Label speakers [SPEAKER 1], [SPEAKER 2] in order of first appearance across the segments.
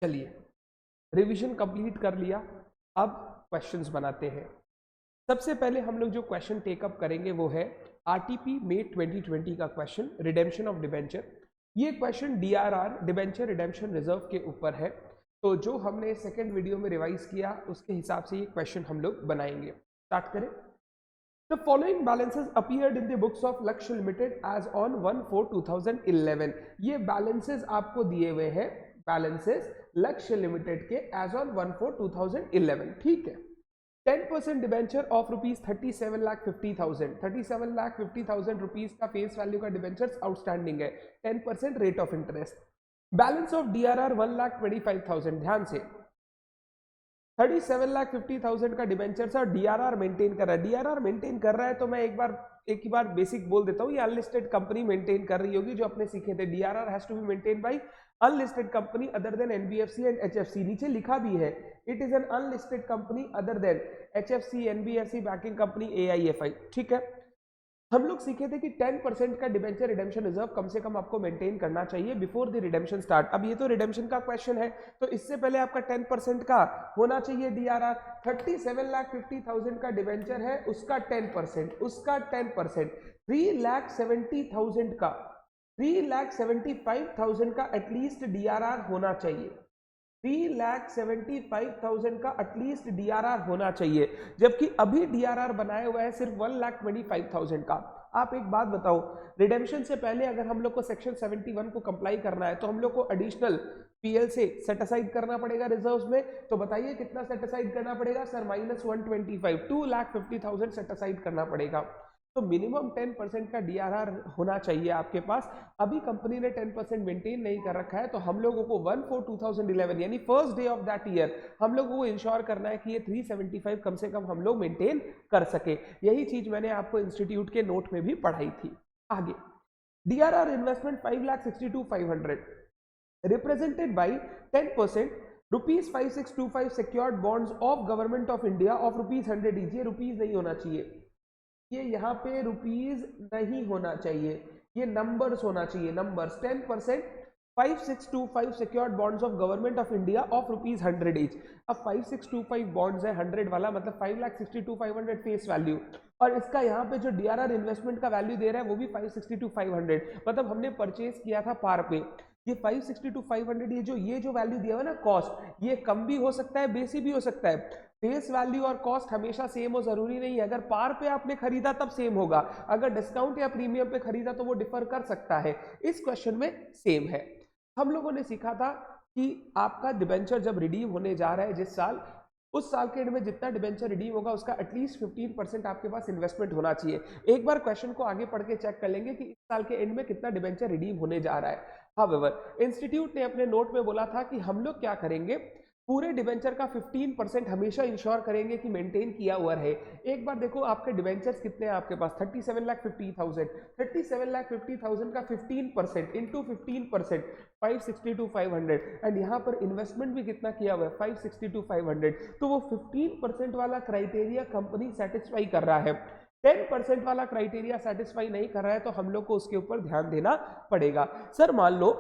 [SPEAKER 1] चलिए, revision complete कर लिया, अब क्वेश्चंस बनाते हैं। सबसे पहले हम लोग जो क्वेश्चन टेकअप करेंगे वो है आरटीपी मई 2020 का क्वेश्चन, रिडेम्पशन ऑफ डिबेंचर। ये question DRR, debenture redemption reserve के ऊपर है। तो जो हमने सेकेंड वीडियो में रिवाइज किया उसके हिसाब से ये क्वेश्चन हम लोग बनाएंगे। स्टार्ट करें। The following balances appeared in the books of Lakshya Limited as on 1/4/2011। ये balances आपको दिए हुए हैं, balances लक्ष्य लिमिटेड के as on 1/4/2011। ठीक है। 10% डिबेंचर ऑफ रुपीज 37,50,000, 37,50,000 रुपीज का फेस वैल्यू का डिबेंचर आउटस्टैंडिंग है। 10% rate of interest. Balance of DRR 1,25,000। ध्यान से 37,50,000 का डिबेंचर और डीआरआर मेंटेन कर रहा है। डीआरआर मेंटेन कर रहा है तो मैं एक ही बार बेसिक बोल देता हूँ, ये अनलिस्टेड कंपनी मेंटेन कर रही होगी, जो अपने सीखे थे। DRR has to be maintain by unlisted company other than NBFC and HFC. नीचे लिखा भी है it is an unlisted company other than HFC, NBFC, banking company, AIFI. ठीक है। हम लोग सीखे थे कि 10% का डिबेंचर रिडेम्पशन रिजर्व कम से कम आपको मेंटेन करना चाहिए बिफोर द रिडेम्पशन स्टार्ट। अब ये तो रिडेम्पशन का क्वेश्चन है, तो इससे पहले आपका 10% का होना चाहिए डीआरआर। 37,50,000 का डिबेंचर है, उसका 10%, उसका 10%, 3,70,000 का, 3,75,000 का एटलीस्ट डीआरआर होना चाहिए। 3,75,000 का एटलीस्ट डीआरआर होना चाहिए, जबकि अभी डीआरआर बनाया हुआ है सिर्फ 1,25,000 का। आप एक बात बताओ, रिडेम्पशन से पहले अगर हम लोग को सेक्शन 71 को कंप्लाई करना है तो हम लोग को एडिशनल पीएल से सेट असाइड करना पड़ेगा रिजर्व्स में। तो बताइए कितना सेट असाइड करना पड़ेगा सर? -125, 2,50,000 सेट असाइड करना पड़ेगा। तो मिनिमम 10% का डीआरआर होना चाहिए आपके पास। अभी कंपनी ने 10% मेंटेन नहीं कर रखा है, तो हम लोगों को 1/4/2011 यानी first day of that year हम लोगों को इंश्योर करना है कि ये 375 कम से कम हम लोग मेंटेन कर सके। यही चीज मैंने आपको इंस्टीट्यूट के नोट में भी पढ़ाई थी। आगे, DRR investment 5,62,500 represented by 10% rupees 5625 secured bonds of government of India of rupees 100 each. ये रुपीज नहीं होना चाहिए, ये यहाँ पे रुपीज नहीं होना चाहिए, ये नंबर्स होना चाहिए, numbers. 10% 5625 secured bonds of government of India of rupees 100 each. अब 5625 बॉन्ड्स है 100 वाला, मतलब 5,62,500 फेस वैल्यू, और इसका यहाँ पे जो डीआरआर इन्वेस्टमेंट का वैल्यू दे रहा है वो भी 562,500, मतलब हमने परचेज किया था पार पे। ये 562,500 ये जो वैल्यू दिया हुआ है ना कॉस्ट, ये कम भी हो सकता है, बेसी भी हो सकता है। फेस वैल्यू और कॉस्ट हमेशा सेम हो जरूरी नहीं है। अगर पार पे आपने खरीदा तब सेम होगा, अगर डिस्काउंट या प्रीमियम पे खरीदा तो वो डिफर कर सकता है। इस क्वेश्चन में सेम है। हम लोगों ने सीखा था कि आपका डिबेंचर जब रिडीम होने जा रहा है जिस साल, उस साल के एंड में जितना डिबेंचर रिडीम होगा उसका एटलीस्ट 15% आपके पास इन्वेस्टमेंट होना चाहिए। एक बार क्वेश्चन को आगे पढ़ के चेक कर लेंगे कि इस साल के एंड में कितना डिबेंचर रिडीम होने जा रहा है। हाउएवर, इंस्टीट्यूट ने अपने नोट में बोला था कि हम लोग क्या करेंगे, पूरे डिबेंचर का 15% हमेशा इंश्योर करेंगे कि मेंटेन किया हुआ रहे। एक बार देखो आपके डिबेंचर्स कितने हैं आपके पास, 37,50,000, 37,50,000 का 15% इंटू 15% 562,500, एंड यहाँ पर इन्वेस्टमेंट भी कितना किया हुआ है 562,500। तो वो 15% वाला क्राइटेरिया कंपनी सेटिस्फाई कर रहा है, 10% वाला क्राइटेरिया सेटिस्फाई नहीं कर रहा है, तो हम लोग को उसके ऊपर ध्यान देना पड़ेगा। सर मान लो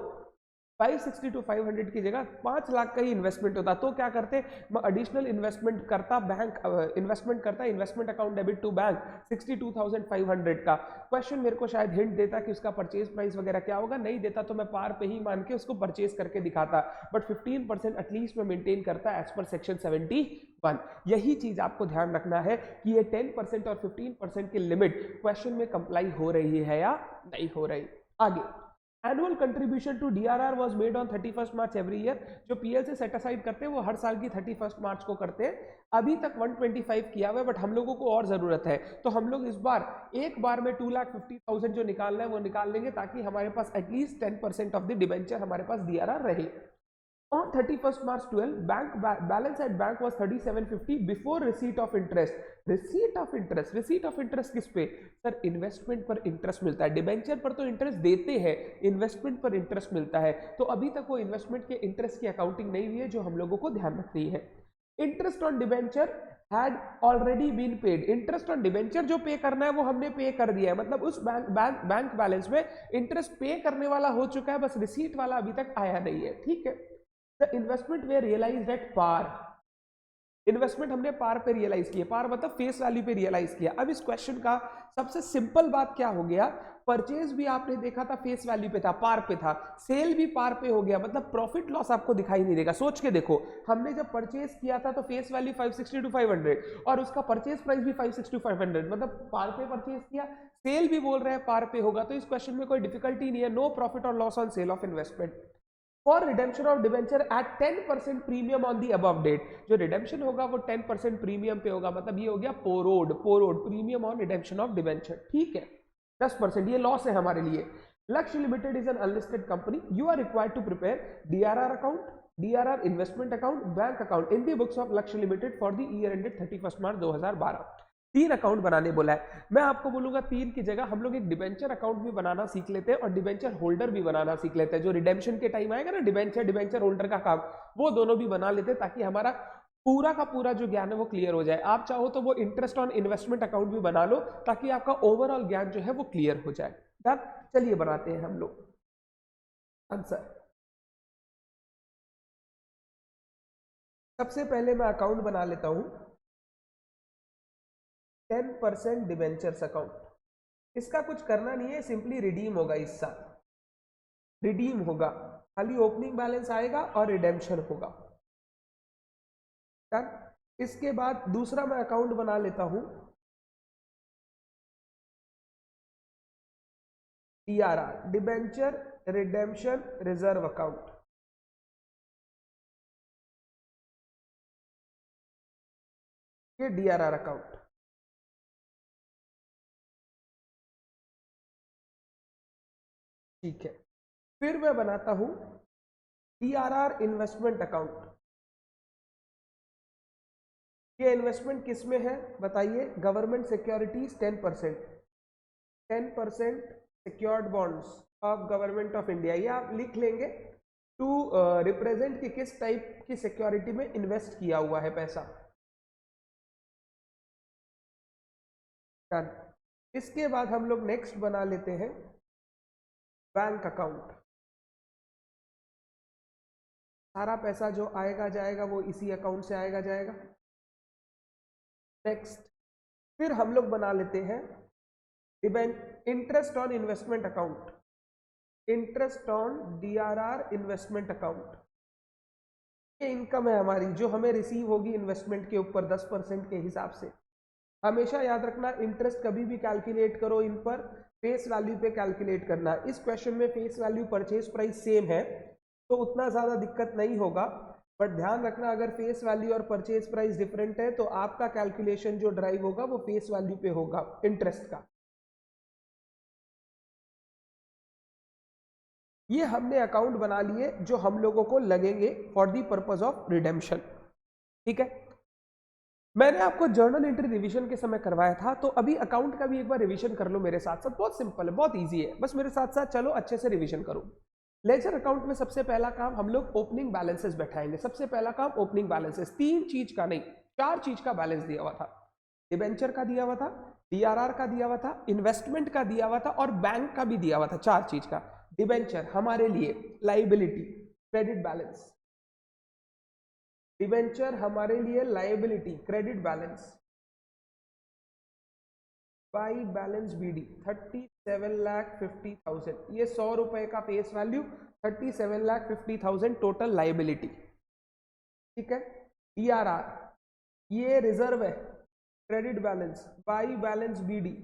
[SPEAKER 1] 562,500 की जगह 5 लाख का ही इन्वेस्टमेंट होता तो क्या करते, मैं एडिशनल इन्वेस्टमेंट करता, बैंक इन्वेस्टमेंट करता, investment account debit to bank 62,500 का। क्वेश्चन मेरे को शायद हिंट देता कि उसका परचेज प्राइस वगैरह क्या होगा, नहीं देता तो मैं पार पे ही मान के उसको परचेज करके दिखाता, बट 15% एटलीस्ट मैं मेंटेन करता एज पर सेक्शन 71। यही चीज आपको ध्यान रखना है कि ये 10% और 15% की लिमिट क्वेश्चन में कंप्लाई हो रही है या नहीं हो रही। आगे, annual contribution to DRR was made on 31 March every year. जो पीएल से सेट असाइड करते हैं वो हर साल की 31 मार्च को करते हैं। अभी तक 125 किया हुआ है, बट हम लोगों को और जरूरत है, तो हम लोग इस बार एक बार में 2,50,000 जो निकालना है वो निकाल लेंगे, ताकि हमारे पास एटलीस्ट 10% ऑफ द डिबेंचर हमारे पास डीआरआर रहे। On 31st March 12, bank balance at bank was 3750 before receipt of interest. receipt of interest किस पे सर? इन्वेस्टमेंट पर इंटरेस्ट मिलता है। डिबेंचर पर तो इंटरेस्ट देते हैं, इन्वेस्टमेंट पर इंटरेस्ट मिलता है, तो अभी तक वो इन्वेस्टमेंट के इंटरेस्ट की अकाउंटिंग नहीं हुई है, जो हम लोगों को ध्यान रखनी है। Interest on debenture had already been paid। Interest on debenture जो पे करना है वो हमने पे कर दिया है, मतलब उस बैंक बैलेंस में इंटरेस्ट पे करने वाला हो चुका है, बस रिसीट वाला अभी तक आया नहीं है। ठीक है। The investment were realised at par, investment हमने पार पे रियलाइज किया, पार मतलब फेस वैल्यू पे रियलाइज किया। अब इस क्वेश्चन का सबसे सिंपल बात क्या हो गया, परचेज भी आपने देखा था फेस वैल्यू पे था, पार पे था, सेल भी पार पे हो गया, मतलब प्रॉफिट लॉस आपको दिखाई नहीं देगा। सोच के देखो, हमने जब परचेज किया था तो फेस वैल्यू 560 to 500 और उसका परचेज प्राइस भी 560 to 500, मतलब पार पे परचेज किया, सेल भी बोल रहे हैं पार पे होगा, तो इस क्वेश्चन में कोई डिफिकल्टी नहीं है। नो प्रॉफिट और loss on sale of investment for redemption of debenture at 10% premium on the above date, जो रिडेम्पशन होगा वो 10% प्रीमियम पे होगा, मतलब ये हो गया पोरोड, पोरोड premium on redemption of debenture, ठीक है 10%, ये लॉस है हमारे लिए। Lakshya Limited is an unlisted company, you are required to prepare DRR account, DRR investment account, bank account in the books of Lakshya Limited for the year ended 31 March 2012। 3 account बनाने बोला है, मैं आपको बोलूंगा 3 की जगह हम लोग एक डिबेंचर अकाउंट भी बनाना सीख लेते हैं और डिबेंचर होल्डर भी बनाना सीख लेते हैं, जो रिडेम्पशन के टाइम आएगा ना डिबेंचर होल्डर का काम, वो दोनों भी बना लेते हैं ताकि हमारा पूरा का पूरा जो ज्ञान है वो क्लियर हो जाए। आप चाहो तो वो इंटरेस्ट ऑन इन्वेस्टमेंट अकाउंट भी बना लो ताकि आपका ओवरऑल ज्ञान जो है वो क्लियर हो जाए। चलिए बनाते हैं हम लोग आंसर। सबसे पहले मैं अकाउंट बना लेता हूं 10% डिबेंचर्स अकाउंट। इसका कुछ करना नहीं है, सिंपली रिडीम होगा, इस साल रिडीम होगा, खाली ओपनिंग बैलेंस आएगा और रिडेम्पशन होगा। इसके बाद दूसरा मैं अकाउंट बना लेता हूं DRR, debenture redemption reserve account, ये डीआरआर अकाउंट, ठीक है। फिर मैं बनाता हूं डीआरआर इन्वेस्टमेंट अकाउंट। ये इन्वेस्टमेंट किस में है बताइए, government securities 10%, 10% secured bonds of government of India, ये आप लिख लेंगे टू रिप्रेजेंट कि किस टाइप की सिक्योरिटी में इन्वेस्ट किया हुआ है पैसा। इसके बाद हम लोग नेक्स्ट बना लेते हैं बैंक अकाउंट। सारा पैसा जो आएगा जाएगा वो इसी अकाउंट से आएगा जाएगा। नेक्स्ट फिर हम लोग बना लेते हैं interest on investment account, interest on DRR investment account. ये इनकम है हमारी जो हमें रिसीव होगी इन्वेस्टमेंट के ऊपर 10% के हिसाब से। हमेशा याद रखना इंटरेस्ट कभी भी कैलकुलेट करो इन पर फेस वैल्यू पे कैलकुलेट करना। इस क्वेश्चन में face value purchase price same है तो उतना ज़्यादा दिक्कत नहीं होगा, बट ध्यान रखना अगर फेस वैल्यू और परचेज प्राइस डिफरेंट है तो आपका कैलकुलेशन जो ड्राइव होगा वो फेस वैल्यू पे होगा इंटरेस्ट का। ये हमने अकाउंट बना लिए जो हम लोगों को लगेंगे for the purpose of redemption, ठीक है। मैंने आपको जर्नल एंट्री रिवीजन के समय करवाया था, तो अभी अकाउंट का भी एक बार रिवीजन कर लो मेरे साथ साथ। बहुत सिंपल है, बहुत इजी है, बस मेरे साथ साथ चलो अच्छे से रिवीजन करो। लेजर अकाउंट में सबसे पहला काम हम लोग ओपनिंग बैलेंसेस बैठाएंगे। सबसे पहला काम ओपनिंग बैलेंसेस, 3 चीज का नहीं 4 चीज का बैलेंस दिया हुआ था। डिबेंचर का दिया हुआ था, डीआरआर का दिया हुआ था, इन्वेस्टमेंट का दिया हुआ था और बैंक का भी दिया हुआ था। 4 चीज का। डिबेंचर हमारे लिए लाइबिलिटी क्रेडिट बैलेंस, डिबेंचर हमारे लिए liability credit balance, by balance BD 37,50,000, ये 100 रुपए का फेस वैल्यू, 37,50,000 टोटल लाइबिलिटी, ठीक है। डीआरआर ये रिजर्व है credit balance, by balance BD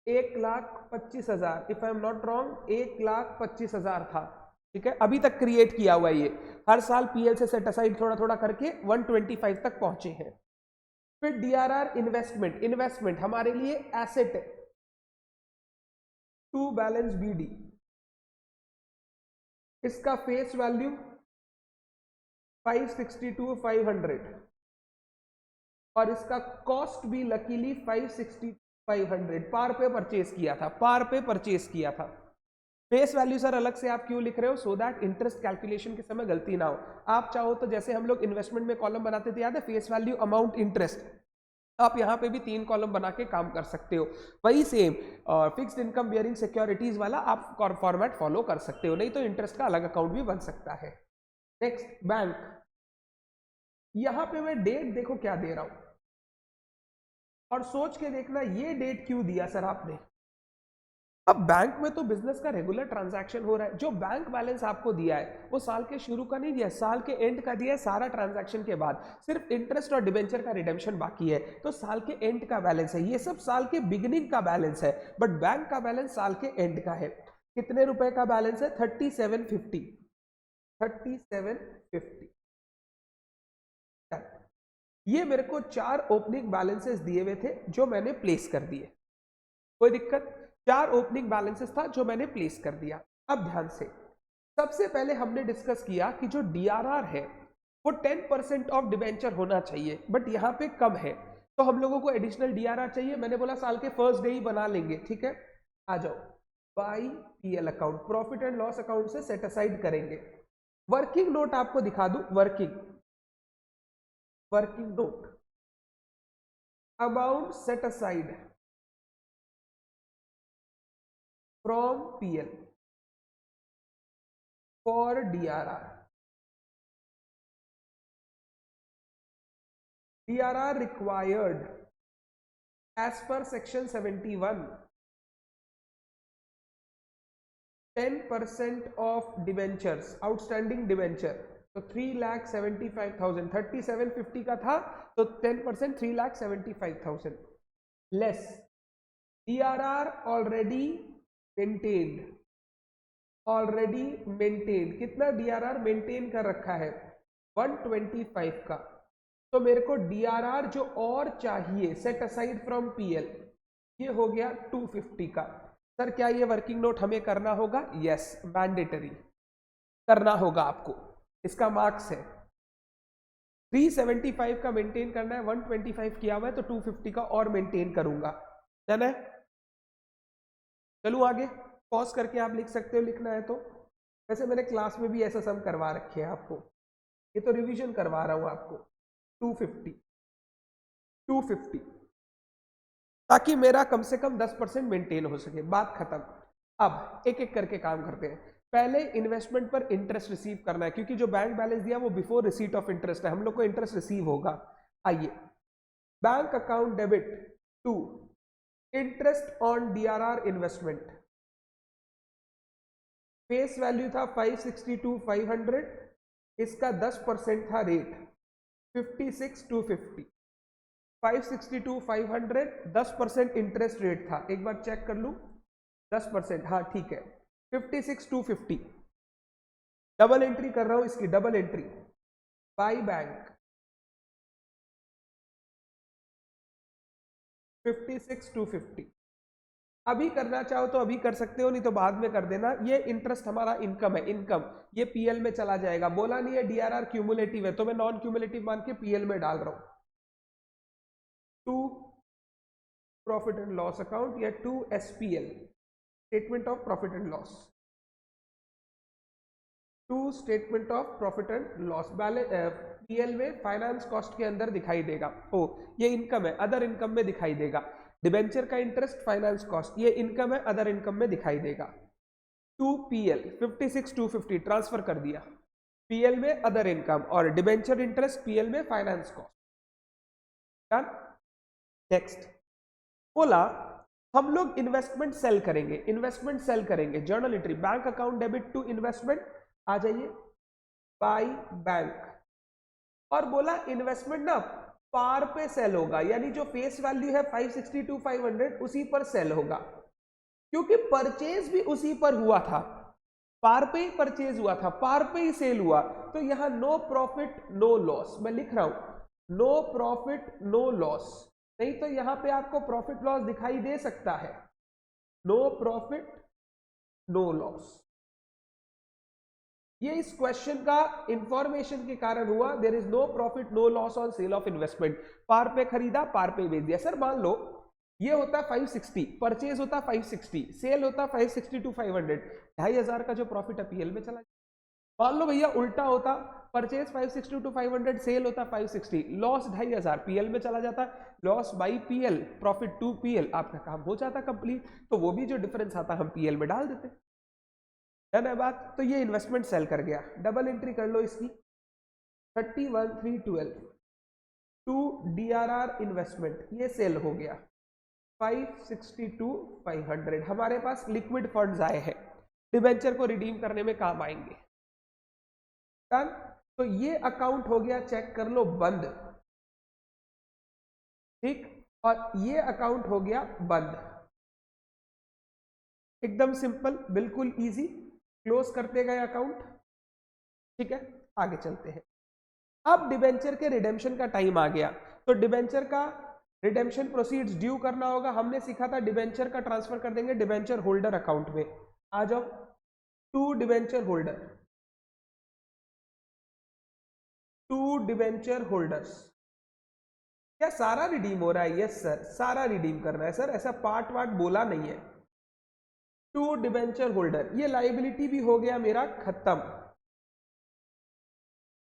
[SPEAKER 1] 1,25,000, if I am not wrong 1,25,000 था, ठीक है। अभी तक क्रिएट किया हुआ है ये, हर साल पीएल से सेट असाइड थोड़ा थोड़ा करके 125 तक पहुंचे हैं। फिर डीआरआर इन्वेस्टमेंट, इन्वेस्टमेंट हमारे लिए एसेट है, टू बैलेंस बीडी, इसका फेस वैल्यू 562,500 और इसका कॉस्ट भी लकीली 560,500, पार पे परचेज किया था, पार पे परचेज किया था। फेस वैल्यू सर अलग से आप क्यों लिख रहे हो, सो दैट इंटरेस्ट कैलकुलेशन के समय गलती ना हो। आप चाहो तो जैसे हम लोग इन्वेस्टमेंट में कॉलम बनाते थे याद है, फेस वैल्यू अमाउंट इंटरेस्ट, आप यहाँ पे भी 3 कॉलम बना के काम कर सकते हो। वही same fixed income bearing securities वाला आप फॉर्मेट फॉलो कर सकते हो, नहीं तो इंटरेस्ट का अलग अकाउंट भी बन सकता है। नेक्स्ट बैंक, यहां पे मैं डेट देखो क्या दे रहा हूं और सोच के देखना ये डेट क्यों दिया सर आपने। अब बैंक में तो बिजनेस का रेगुलर ट्रांजैक्शन हो रहा है, जो बैंक बैलेंस आपको दिया है वो साल के शुरू का नहीं दिया, साल के एंड का दिया है, सारा ट्रांजैक्शन के बाद सिर्फ इंटरेस्ट और डिबेंचर का रिडेम्पशन बाकी है, तो साल के एंड का बैलेंस है। ये सब साल के बिगिनिंग का बैलेंस है, बट बैंक का बैलेंस साल के एंड का है। कितने रुपए का बैलेंस है? 3750। 3750। ये मेरे को 4 ओपनिंग बैलेंसेस दिए हुए थे जो मैंने प्लेस कर दिए, कोई दिक्कत? 4 ओपनिंग बैलेंसेस था जो मैंने प्लेस कर दिया। अब ध्यान से, सबसे पहले हमने डिस्कस किया कि जो डीआरआर है वो 10% ऑफ डिबेंचर होना चाहिए, बट यहाँ पे कम है, तो हम लोगों को एडिशनल डीआरआर चाहिए। मैंने बोला साल के फर्स्ट डे ही बना लेंगे, ठीक है। आ जाओ, by PL account, profit and loss account से सेट असाइड करेंगे। वर्किंग नोट आपको दिखा दूं, working note, amount set aside from PL for DRR. DRR required as per section 71, 10% of debentures, outstanding debenture, तो 3,75,000, 3750 का था तो 10% 3,75,000 लेस DRR ऑलरेडी मेंटेन्ड, कितना डीआरआर मेंटेन कर रखा है? 125 का। तो मेरे को डीआरआर जो और चाहिए सेट असाइड फ्रॉम पीएल, ये हो गया 250 का। सर क्या ये वर्किंग नोट हमें करना होगा? यस, मैंडेटरी करना होगा आपको, इसका मार्क्स है। 375 का मेंटेन करना है, 125 किया हुआ है तो 250 का और मेंटेन करूंगा, है ना। चलो आगे, पॉज करके आप लिख सकते हो, लिखना है तो। वैसे मैंने क्लास में भी ऐसा सम करवा रखे हैं आपको, ये तो रिवीजन करवा रहा हूं आपको। 250 ताकि मेरा कम से कम 10% मेंटेन हो सके, बात खत्म। अब एक एक करके काम करते हैं। पहले इन्वेस्टमेंट पर इंटरेस्ट रिसीव करना है, क्योंकि जो बैंक बैलेंस दिया वो बिफोर रिसीट ऑफ इंटरेस्ट है, हम लोग को इंटरेस्ट रिसीव होगा। आइए, bank account debit to interest on DRR investment, face value था 562,500, इसका 10% था रेट 56,250। 562,500 10% इंटरेस्ट रेट था, एक बार चेक कर लूं, 10%, हाँ ठीक है। 56,250 डबल एंट्री कर रहा हूं इसकी, डबल एंट्री बाई बैंक 56,250। अभी करना चाहो तो अभी कर सकते हो, नहीं तो बाद में कर देना। ये इंटरेस्ट हमारा इनकम है, इनकम ये पीएल में चला जाएगा। बोला नहीं है डीआरआर क्यूमुलेटिव है, तो मैं नॉन क्यूमुलेटिव मान के पीएल में डाल रहा हूं। To profit and loss account या to SPL, statement of profit and loss, to statement of profit and loss. Balance PL में फाइनेंस कॉस्ट के अंदर दिखाई देगा। ओ ये इनकम है, अदर इनकम में दिखाई देगा। डिबेंचर का इंटरेस्ट, फाइनेंस कॉस्ट, ये इनकम है, अदर इनकम में दिखाई देगा। टू पीएल 56,250 ट्रांसफर कर दिया, पीएल में अदर इनकम और डिबेंचर इंटरेस्ट, पीएल में फाइनेंस कॉस्ट। डन। नेक्स्ट बोला हम लोग इन्वेस्टमेंट सेल करेंगे, इन्वेस्टमेंट सेल करेंगे। Journal entry bank account debit to investment, आ जाइए बाई बैंक, और बोला इन्वेस्टमेंट ना पार पे सेल होगा, यानी जो फेस वैल्यू है 562,500 उसी पर सेल होगा, क्योंकि परचेज भी उसी पर हुआ था, पार पे ही परचेज हुआ था, पार पे ही सेल हुआ। तो यहां नो प्रॉफिट नो लॉस, मैं लिख रहा हूं नो प्रॉफिट नो लॉस, नहीं तो यहां पे आपको प्रॉफिट लॉस दिखाई दे सकता है। नो प्रॉफिट नो लॉस, ये इस क्वेश्चन का इंफॉर्मेशन के कारण हुआ। There is no profit no loss on sale of investment, par पे खरीदा पार पे बेच दिया। सर मान लो ये होता 560, परचेज होता 560, सेल होता 562,500, 2,500 का जो प्रॉफिट है पीएल में चला। मान लो भैया उल्टा होता, परचेज 562,500, सेल होता 560, लॉस 2,500 पीएल में चला जाता, loss by PL profit to PL, आपका काम हो जाता कंप्लीट। तो वो भी जो डिफरेंस आता हम पीएल में डाल देते। डन है बात। तो ये इन्वेस्टमेंट सेल कर गया, डबल एंट्री कर लो इसकी 31,312 टू DRR इन्वेस्टमेंट, ये सेल हो गया 562,500। हमारे पास लिक्विड फंड्स आए हैं, डिबेंचर को रिडीम करने में काम आएंगे। डन। तो ये अकाउंट हो गया, चेक कर लो, बंद। ठीक, और ये अकाउंट हो गया बंद। एकदम सिंपल, बिल्कुल इजी, क्लोज करते गए अकाउंट। ठीक है, आगे चलते हैं। अब डिबेंचर के रिडेम्पशन का टाइम आ गया, तो डिबेंचर का रिडेम्पशन प्रोसीड्स ड्यू करना होगा। हमने सीखा था डिबेंचर का ट्रांसफर कर देंगे डिबेंचर होल्डर अकाउंट में। आ जाओ, to debenture holder, to debenture holders. क्या सारा रिडीम हो रहा है? यस सर, सारा रिडीम करना है सर, ऐसा पार्ट वार्ट बोला नहीं है। टू डिबेंचर होल्डर, ये लाइबिलिटी भी हो गया मेरा खत्म।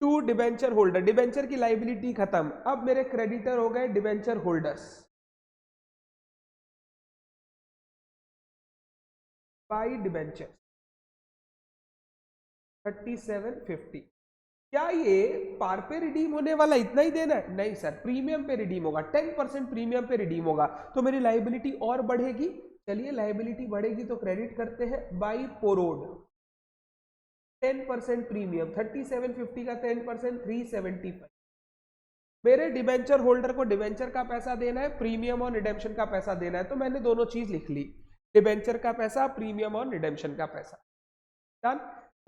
[SPEAKER 1] टू डिबेंचर होल्डर, डिबेंचर की लाइबिलिटी खत्म। अब मेरे क्रेडिटर हो गए डिबेंचर होल्डर्स बाई डिबेंचर 3750। क्या ये पार पे रिडीम होने वाला इतना ही देना है? नहीं सर, प्रीमियम पे रिडीम होगा, 10% प्रीमियम पे रिडीम होगा, तो मेरी लाइबिलिटी और बढ़ेगी। चलिए, लाइबिलिटी बढ़ेगी तो क्रेडिट करते हैं बाई पोरोड 10% प्रीमियम, 3750 का 10% 375। मेरे डिबेंचर होल्डर को डिबेंचर का पैसा देना है, प्रीमियम और रिडेम्पशन का पैसा देना है, तो मैंने दोनों चीज लिख ली, डिबेंचर का पैसा, प्रीमियम और रिडेम्पशन का पैसा। डन।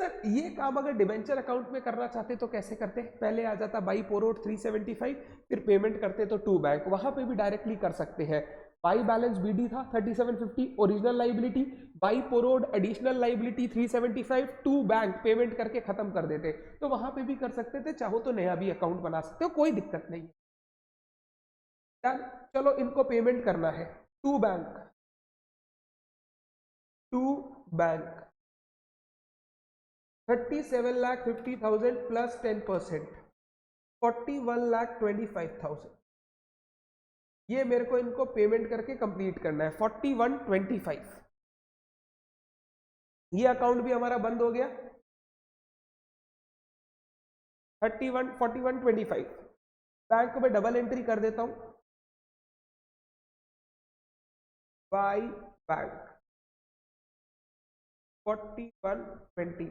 [SPEAKER 1] सर ये काम अगर डिबेंचर अकाउंट में करना चाहते तो कैसे करते? पहले आ जाता बाई पोरोड 375, फिर पेमेंट करते तो टू बैंक, वहां पे भी डायरेक्टली कर सकते हैं। बाई बैलेंस BD था 3750 ओरिजिनल लाइबिलिटी, बाई पोरोड additional liability 375, to bank payment करके खत्म कर देते, तो वहां पे भी कर सकते थे। चाहो तो नया भी अकाउंट बना सकते हो, कोई दिक्कत नहीं है। डन। चलो, इनको पेमेंट करना है to bank, to bank 37,50,000 plus 10% 41,25,000। ये मेरे को इनको पेमेंट करके कंप्लीट करना है 4125। ये अकाउंट भी हमारा बंद हो गया 4125। बैंक में डबल एंट्री कर देता हूं, बाई बैंक 4120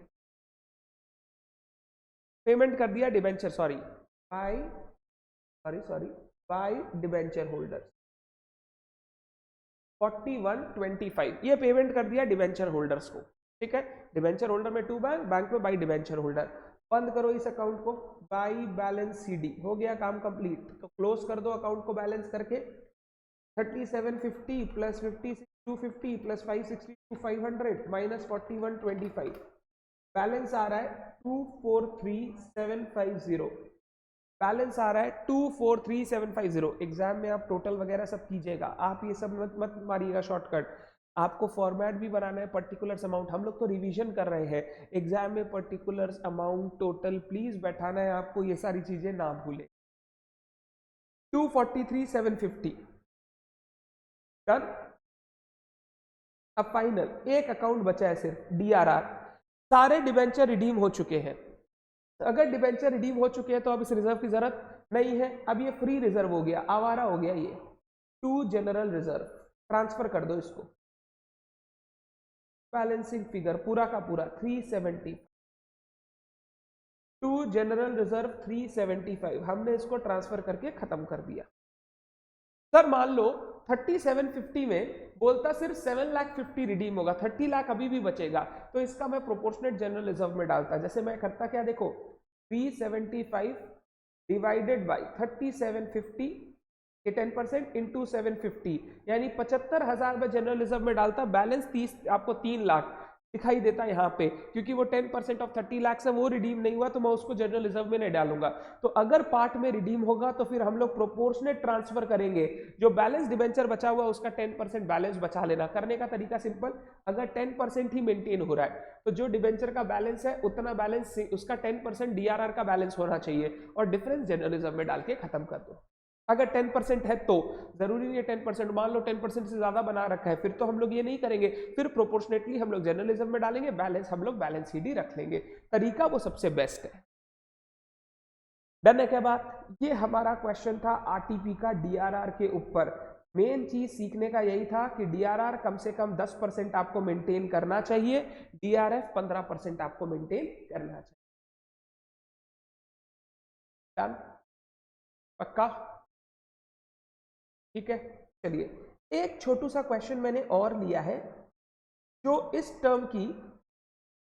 [SPEAKER 1] पेमेंट कर दिया डिबेंचर, बाई डिबेंचर होल्डर 4125, ये पेमेंट कर दिया डिबेंचर होल्डर्स को। ठीक है, डिबेंचर होल्डर में टू बैंक, बैंक में बाई डिबेंचर होल्डर। बंद करो इस अकाउंट को, बाई बैलेंस CD, हो गया काम कंप्लीट। तो क्लोज कर दो अकाउंट को बैलेंस करके 3750 प्लस 5250 प्लस 562 माइनस 4125, बैलेंस आ रहा है 243750, बैलेंस आ रहा है 243750। एग्जाम में आप टोटल वगैरह सब कीजिएगा, आप ये सब मत मारिएगा शॉर्टकट, आपको फॉर्मेट भी बनाना है पर्टिकुलर्स अमाउंट। हम लोग तो रिवीजन कर रहे हैं, एग्जाम में पर्टिकुलर्स अमाउंट टोटल प्लीज बैठाना है आपको, ये सारी चीजें ना भूले। 243,750 डन। अब फाइनल एक अकाउंट बचा है सिर्फ DRR, सारे डिबेंचर रिडीम हो चुके हैं। अगर डिबेंचर रिडीम हो चुके हैं तो अब इस रिजर्व की जरूरत नहीं है, अब ये फ्री रिजर्व हो गया, आवारा हो गया ये। टू जनरल रिजर्व ट्रांसफर कर दो इसको, बैलेंसिंग फिगर पूरा का पूरा 370, टू जनरल रिजर्व 375, हमने इसको ट्रांसफर करके खत्म कर दिया। सर मान लो 3750 में बोलता सिर्फ 7,50,000 रिडीम होगा, 30 लाख अभी भी बचेगा, तो इसका मैं प्रोपोर्शनेट जनरल रिजर्व में डालता। जैसे मैं करता क्या, देखो 375 डिवाइडेड बाई 3750 के 10% इंटू 750, यानी 75,000 में जनरल रिजर्व में डालता। बैलेंस 30, आपको 3 लाख दिखाई देता है यहाँ पे, क्योंकि वो 10% ऑफ 30 लाख से वो रिडीम नहीं हुआ, तो मैं उसको जनरल रिजर्व में नहीं डालूंगा। तो अगर पार्ट में रिडीम होगा तो फिर हम लोग प्रोपोर्शनेट ट्रांसफर करेंगे, जो बैलेंस डिबेंचर बचा हुआ उसका 10% बैलेंस बचा लेना। करने का तरीका सिंपल, अगर 10% ही मेंटेन हो रहा है तो जो डिबेंचर का बैलेंस है उतना बैलेंस उसका 10% DRR का बैलेंस होना चाहिए, और डिफरेंस जनरल रिजर्व में डाल के खत्म कर दो। अगर 10% है तो जरूरी नहीं है 10%, मान लो 10% से ज्यादा बना रखा है, फिर तो हम लोग ये नहीं करेंगे, फिर प्रोपोर्शनेटली हम लोग जर्नलिज्म में डालेंगे, बैलेंस हम लोग बैलेंस शीट ही रख लेंगे। तरीका वो सबसे बेस्ट है। डन है क्या बात? ये हमारा क्वेश्चन था आरटीपी का डीआरआर के ऊपर। मेन चीज सीखने का यही था कि डीआरआर कम से कम 10% आपको मेंटेन करना चाहिए, डीआरएफ 15% आपको मेंटेन करना चाहिए। डन? पक्का? ठीक है, चलिए एक छोटू सा क्वेश्चन मैंने और लिया है जो इस टर्म की,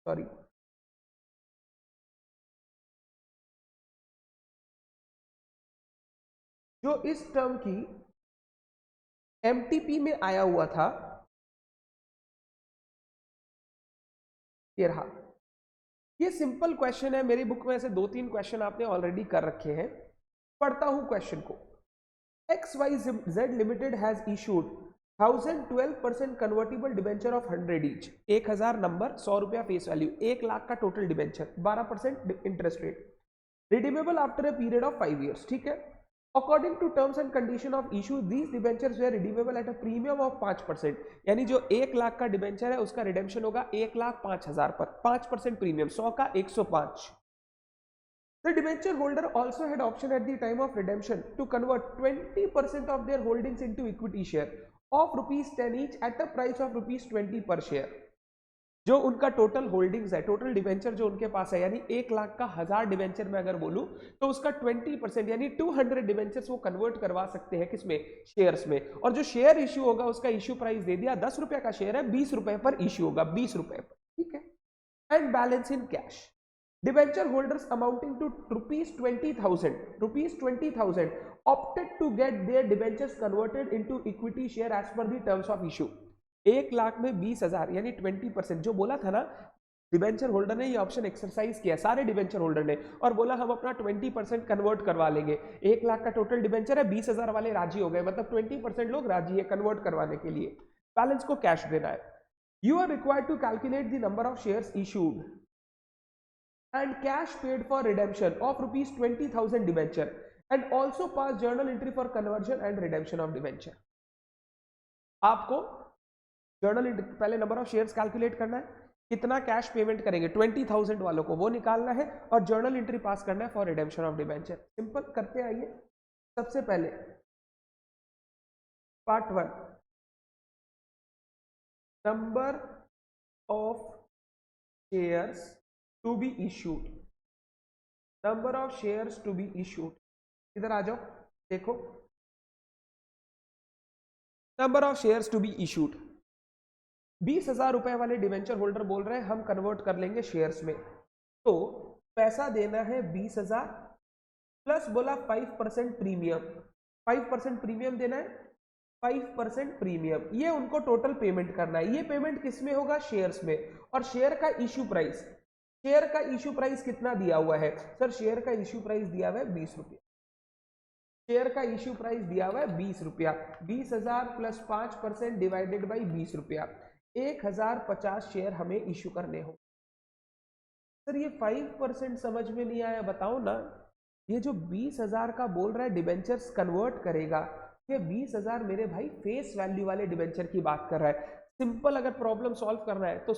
[SPEAKER 1] सॉरी, जो इस टर्म की एमटीपी में आया हुआ था, ये रहा। ये सिंपल क्वेश्चन है, मेरी बुक में ऐसे 2-3 क्वेश्चन आपने ऑलरेडी कर रखे हैं। पढ़ता हूं क्वेश्चन को। XYZ limited has issued 1012% convertible debenture of 100 each, 1000 number, 100 रुपया फेस वैल्यू, 1 लाख का total debenture, 12% interest rate, redeemable after a period of 5 years। ठीक है, according to terms and condition of issue these debentures were redeemable at a premium of 5%। यानी जो 1 लाख का debenture है उसका redemption होगा 1,05,000 पर, 5% प्रीमियम, 100 का 105। The debenture holder also had option at the time of redemption to convert 20% of their holdings into equity share of ₹10 each at a price of ₹20 per share। जो उनका टोटल होल्डिंग्स है, total debenture जो उनके पास है, यानी 1 लाख का 1000 debenture में अगर बोलूं तो उसका 20% यानी 200 डिवेंचर्स वो कन्वर्ट करवा सकते हैं, किसमें? शेयर्स में। और जो शेयर इश्यू होगा उसका इश्यू प्राइस दे दिया, 10 रुपए का शेयर है, 20 रुपए पर इश्यू होगा, 20 रुपए पर। ठीक है, and balance in cash, debenture holders amounting to ₹20,000 opted to get their debentures converted into equity share as per the terms of issue। 1 lakh में 20,000 यानी 20%, जो बोला था ना डिबेंचर होल्डर ने, ये ऑप्शन एक्सरसाइज किया सारे डिबेंचर होल्डर ने और बोला हम अपना 20% कन्वर्ट करवा लेंगे। 1 लाख का टोटल डिबेंचर है, 20,000 वाले राजी हो गए, मतलब 20% लोग राजी है कन्वर्ट करवाने के लिए, बैलेंस को कैश देना है। You are required to calculate the number of shares issued and cash paid for redemption of ₹20,000 debenture and also pass journal entry for conversion and redemption of debenture। आपको journal entry, पहले number of shares calculate करना है, कितना cash payment करेंगे 20,000 वालों को वो निकालना है, और जर्नल एंट्री पास करना है for redemption of debenture. Simple करते आइए। सबसे पहले part 1, number of shares to be issued, number of shares to be issued, इधर आ जाओ देखो, number of shares to be issued, 20,000 रुपए वाले डिवेंचर होल्डर बोल रहे हैं हम कन्वर्ट कर लेंगे शेयर्स में, तो पैसा देना है 20,000 प्लस बोला 5% प्रीमियम, 5% प्रीमियम देना है, 5% प्रीमियम, ये उनको टोटल पेमेंट करना है। ये पेमेंट किस में होगा? शेयर्स में। और शेयर का इश्यू प्राइस, शेयर का इश्यू प्राइस कितना दिया हुआ है? सर शेयर का इश्यू प्राइस दिया हुआ है 20 रुपया, शेयर का इश्यू प्राइस दिया हुआ है 20 रुपया, 20,000 प्लस 5% डिवाइडेड बाई 20 रुपया, 1,050 शेयर हमें इश्यू करने हो। सर ये 5% समझ में नहीं आया, बताओ ना। ये जो 20,000 का बोल रहा है डिबेंचर्स कन्वर्ट करेगा, ये 20,000 मेरे भाई फेस वैल्यू वाले डिबेंचर की बात कर रहा है। सिंपल अगर प्रॉब्लम सॉल्व करना है तो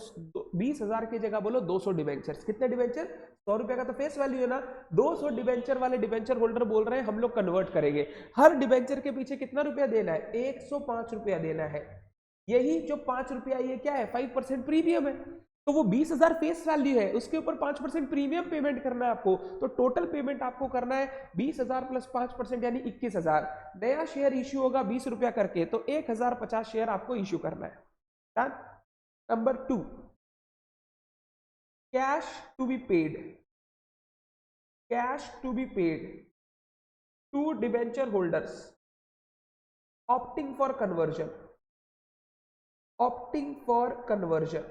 [SPEAKER 1] 20,000 की जगह बोलो 200 डिबेंचर। कितने डिबेंचर? 100 रुपए का तो फेस वैल्यू है ना, 200 डिबेंचर वाले डिबेंचर होल्डर बोल रहे हैं हम लोग कन्वर्ट करेंगे। हर डिबेंचर के पीछे कितना रुपया देना है? 105 रुपया देना है। यही जो 5 रुपया ये क्या है? 5% प्रीमियम है। तो वो 20,000 फेस वैल्यू है, उसके ऊपर 5% प्रीमियम पेमेंट करना है आपको। तो टोटल पेमेंट आपको करना है 20,000 प्लस 5% यानी 21,000। नया शेयर इश्यू होगा 20 रुपया करके, तो 1,050 शेयर आपको इश्यू करना है। Number 2, cash to be paid, cash to be paid to debenture holders opting for conversion, opting for conversion.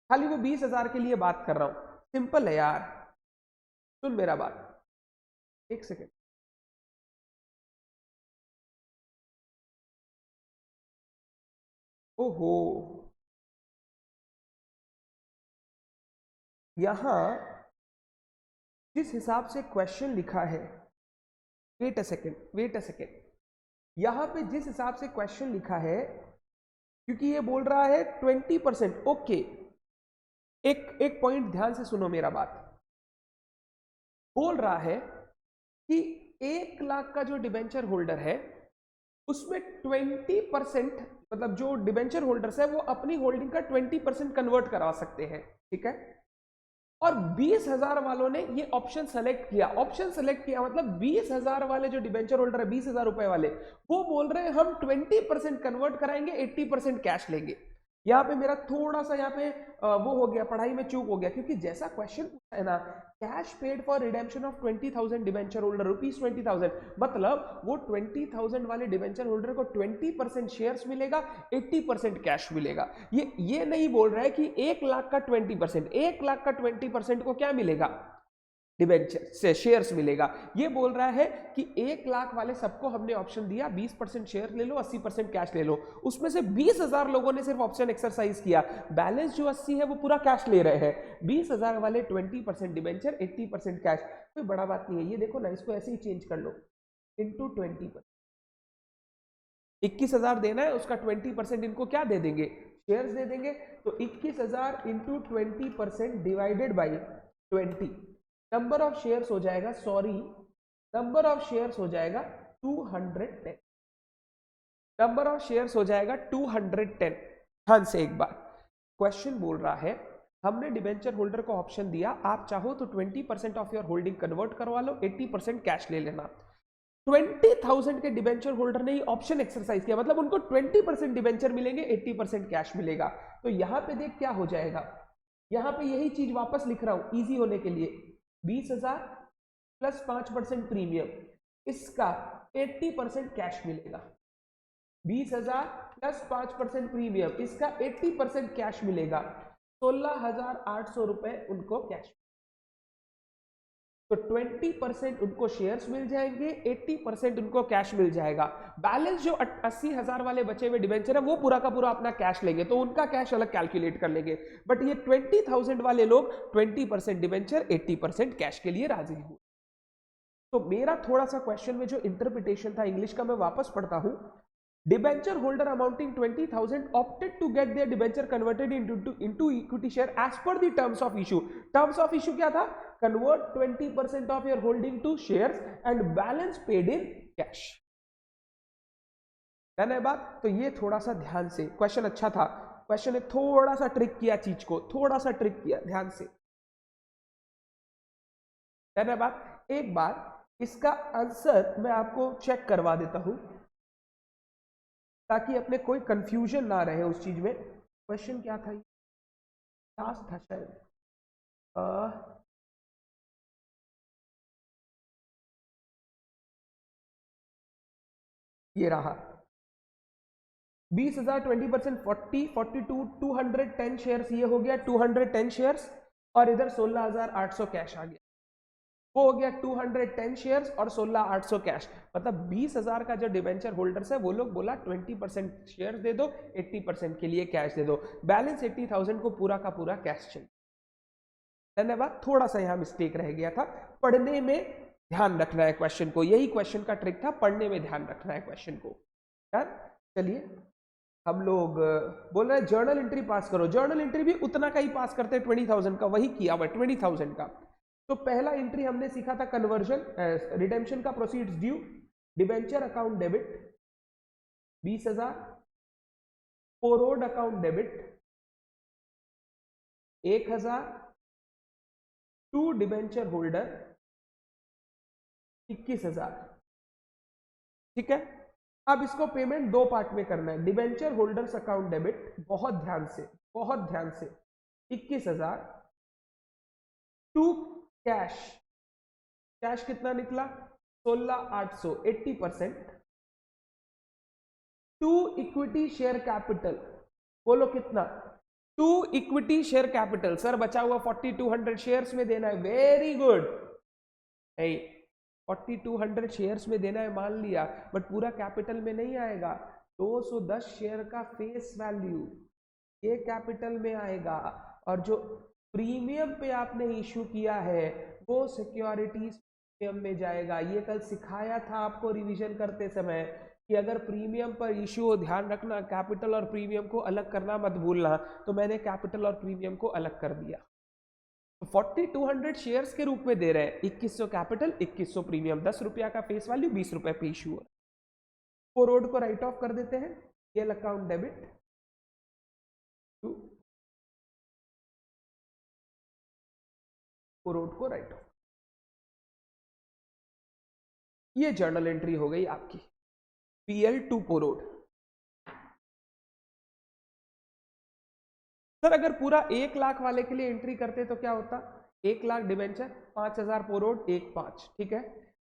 [SPEAKER 1] खाली वो 20,000 के लिए बात कर रहा हूं, सिंपल है यार, सुन मेरा बात, एक सेकेंड। ओहो, यहां जिस हिसाब से क्वेश्चन लिखा है वेट अ सेकेंड, यहां पे जिस हिसाब से क्वेश्चन लिखा है, क्योंकि ये बोल रहा है 20%, ओके, एक पॉइंट ध्यान से सुनो मेरा बात, बोल रहा है कि 1 लाख का जो डिबेंचर होल्डर है उसमें 20%, मतलब जो डिबेंचर होल्डर्स है वो अपनी होल्डिंग का 20% कन्वर्ट करा सकते हैं, ठीक है। और 20,000 वालों ने ये ऑप्शन सेलेक्ट किया, मतलब 20,000 वाले जो डिबेंचर होल्डर है, 20,000 रुपए वाले, वो बोल रहे हैं हम 20% कन्वर्ट कराएंगे, 80% कैश लेंगे। यहाँ पे मेरा थोड़ा सा यहाँ पे वो हो गया, पढ़ाई में चूक हो गया, क्योंकि जैसा क्वेश्चन पूछा है ना, cash paid for redemption of 20,000 debenture holder ₹20,20,000, मतलब वो 20,000 वाले डिबेंचर होल्डर को 20% शेयर्स मिलेगा, 80% कैश मिलेगा। ये नहीं बोल रहा है कि 1 लाख का 20%, 1 लाख का 20% को क्या मिलेगा, डिबेंचर से शेयर्स मिलेगा। ये बोल रहा है कि 1 लाख वाले सबको हमने ऑप्शन दिया, 20% शेयर ले लो, 80% कैश ले लो। उसमें से 20,000 लोगों ने सिर्फ ऑप्शन एक्सरसाइज किया, बैलेंस जो 80 है वो पूरा कैश ले रहे हैं। 20,000 वाले 20% डिबेंचर, 80% कैश, कोई बड़ा बात नहीं है। ये देखो ना, इसको ऐसे ही चेंज कर लो, इंटू 20%, 21,000 देना है, उसका 20% इनको क्या दे देंगे, शेयर्स दे देंगे। तो 21,000 into 20% divided by 20, number of shares हो जाएगा, नंबर ऑफ शेयर्स हो जाएगा 210, नंबर ऑफ शेयर्स हो जाएगा 210। ध्यान से एक बार, क्वेश्चन बोल रहा है हमने डिबेंचर होल्डर को ऑप्शन दिया, आप चाहो तो 20% ऑफ योर होल्डिंग कन्वर्ट करवा लो, 80% कैश ले लेना। 20,000 के डिबेंचर होल्डर ने ऑप्शन एक्सरसाइज किया, मतलब उनको 20% डिबेंचर मिलेंगे, 80% कैश मिलेगा। तो यहां पे देख क्या हो जाएगा, यहां पे यही चीज वापस लिख रहा हूं इजी होने के लिए, 20,000 प्लस 5% प्रीमियम, इसका 80% कैश मिलेगा। 20,000 प्लस 5% प्रीमियम, इसका 80% कैश मिलेगा। 16,800 रुपए उनको कैश, तो 20% उनको शेयर्स मिल जाएंगे, 80% उनको कैश मिल जाएगा। बैलेंस जो 80,000 वाले बचे हुए डिबेंचर है वो पूरा का पूरा अपना कैश लेंगे, तो उनका कैश अलग कैलकुलेट कर लेंगे। बट ये 20,000 वाले लोग 20% डिबेंचर, 80% कैश के लिए राजी हुए। तो मेरा थोड़ा सा क्वेश्चन में जो इंटरप्रिटेशन था इंग्लिश का, मैं वापस पढ़ता हूं। Debenture holder amounting 20,000 opted to get their debenture converted into equity share as per the terms of issue. Terms of issue क्या था, convert 20% of your holding to shares and balance paid in cash। है ना बात। तो ये थोड़ा सा ध्यान से, क्वेश्चन अच्छा था, क्वेश्चन ने थोड़ा सा ट्रिक किया, चीज को थोड़ा सा ट्रिक किया, ध्यान से, है ना बात। एक बार इसका आंसर मैं आपको चेक करवा देता हूं, ताकि अपने कोई कंफ्यूजन ना रहे उस चीज में। क्वेश्चन क्या था, लास्ट था शायद, ये रहा, 20,000 20%, 40 42 210 शेयर्स, ये हो गया 210 शेयर्स, और इधर 16,800 कैश आ गया, वो हो गया 210 शेयर्स और 16,800 कैश। मतलब 20,000 का जो डिबेंचर होल्डर्स है वो लोग बोला 20% शेयर्स दे दो, 80% के लिए कैश दे दो, बैलेंस 80,000 को पूरा का पूरा कैश चाहिए। धन्यवाद। थोड़ा सा यहाँ मिस्टेक रह गया था, पढ़ने में ध्यान रखना है क्वेश्चन को, यही क्वेश्चन का ट्रिक था, पढ़ने में ध्यान रखना है क्वेश्चन को। यार चलिए, हम लोग बोल रहे हैं जर्नल एंट्री पास करो, जर्नल एंट्री भी उतना का ही पास करते हैं, 20,000 का, वही किया हुआ 20,000 का। तो पहला एंट्री हमने सीखा था कन्वर्जन, रिडेम्पशन का proceeds due, debenture account debit 20,000, forward account debit 1,000, to debenture holder 21,000, ठीक है। अब इसको पेमेंट दो पार्ट में करना है, डिबेंचर होल्डर्स अकाउंट डेबिट, बहुत ध्यान से, बहुत ध्यान से, 21,000 टू कैश, कैश कितना निकला 16,800, 80%, टू इक्विटी शेयर कैपिटल, बोलो कितना, to equity share capital, sir बचा हुआ 4,200 शेयर्स में देना है, वेरी गुड, 4,200 शेयर्स में देना है मान लिया, बट पूरा कैपिटल में नहीं आएगा, 210 शेयर का फेस वैल्यू ये कैपिटल में आएगा, और जो प्रीमियम पे आपने इशू किया है वो सिक्योरिटीज प्रीमियम में जाएगा। ये कल सिखाया था आपको रिवीजन करते समय कि अगर प्रीमियम पर इश्यू हो ध्यान रखना, कैपिटल और प्रीमियम को अलग करना मत भूलना। तो मैंने कैपिटल और प्रीमियम को अलग कर दिया। 4200 शेयर्स के रूप में दे रहे हैं, 2100 कैपिटल 2100 प्रीमियम, 10 रुपया का फेस वैल्यू, 20 रुपए पे इश्यू है। वो रोड को राइट ऑफ कर देते हैं, ये अकाउंट डेबिट टू रोड को राइट ऑफ। ये जर्नल एंट्री हो गई आपकी पीएल टू पोरोड। सर अगर पूरा 1 लाख वाले के लिए एंट्री करते तो क्या होता, 1 लाख डिवेंचर, 5000 पोरोड, 1.5, ठीक है।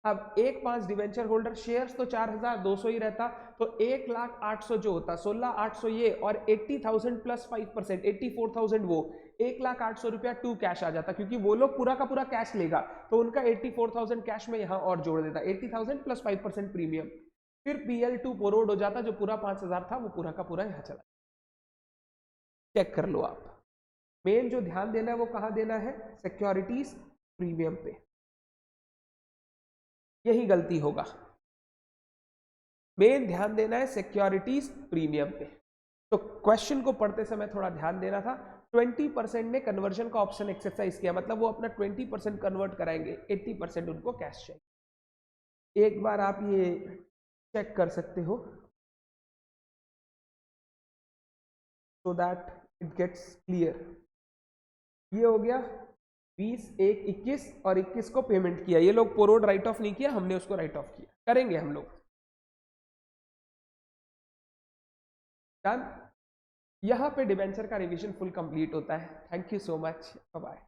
[SPEAKER 1] अब 1.5 डिवेंचर होल्डर, शेयर्स तो 4200 ही रहता, तो 1,08,000 जो होता, 16,800 ये और 80,000 प्लस 5%, 84,000 वो, 1,08,000 रुपया टू कैश आ जाता, क्योंकि वो लोग पूरा का पूरा कैश लेगा तो उनका 84,000 कैश में यहां और जोड़ देता, 80,000 प्लस 5% प्रीमियम, फिर पीएल टू पोरोड हो जाता, जो पूरा 5,000 था वो पूरा का पूरा यहां चला। चेक कर लो आप। मेन जो ध्यान देना है वो कहां देना है, सिक्योरिटीज प्रीमियम पे, यही गलती होगा। मेन ध्यान देना है सिक्योरिटीज प्रीमियम पे। तो क्वेश्चन को पढ़ते समय थोड़ा ध्यान देना था। 20% ने कन्वर्जन का ऑप्शन एक्सरसाइज किया, मतलब वो अपना 20% कन्वर्ट कराएंगे, 80% उनको कैश चाहिए। एक बार आप ये चेक कर सकते हो so that it gets clear. ये हो गया 20, 1, 21 और 21 को पेमेंट किया। ये लोग पोरोड राइट ऑफ नहीं किया, हमने उसको राइट ऑफ किया, करेंगे हम लोग। डन। यहाँ पे डिबेंचर का रिवीजन फुल कंप्लीट होता है। Thank you so much, bye bye.